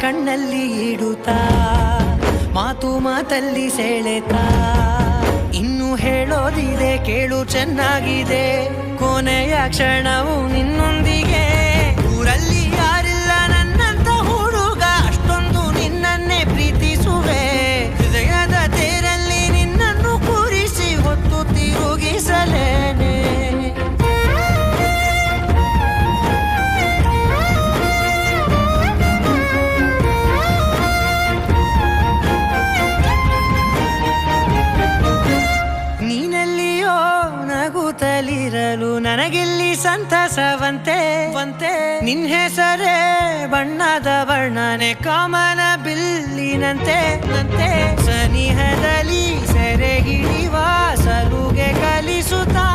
ಕಣ್ಣಲ್ಲಿ ಇಡುತ್ತಾ ಮಾತು ಮಾತಲ್ಲಿ ಸೆಳೆತಾ ಇನ್ನು ಹೇಳೋದಿದೆ ಕೇಳು ಚೆನ್ನಾಗಿದೆ ಕೊನೆಯ ಕ್ಷಣವು ನಿನ್ನೊಂದಿಗೆ ಊರಲ್ಲಿ ಯಾರಿಲ್ಲ ನನ್ನಂತ ಹುಡುಗ ಅಷ್ಟೊಂದು ನಿನ್ನನ್ನೇ ಪ್ರೀತಿಸುವೆ ಹೃದಯದ ತೇರಲ್ಲಿ ನಿನ್ನನ್ನು ಕೂರಿಸಿ ಹೊತ್ತು ತಿರುಗಿಸಲೇನೆ ನಗುತ್ತಲಿರಲು ನನಗಿಲ್ಲಿ ಸಂತಸವಂತೆ ನಿನ್ ಹೆಸರೇ ಬಣ್ಣದ ವರ್ಣನೆ ಕಾಮನ ಬಿಲ್ಲಿನಂತೆ ಸನಿಹದಲ್ಲಿ ಸೆರೆ ಹಿಡಿಯುವ ಸಲುಗೆ ಕಲಿಸುತ್ತಾ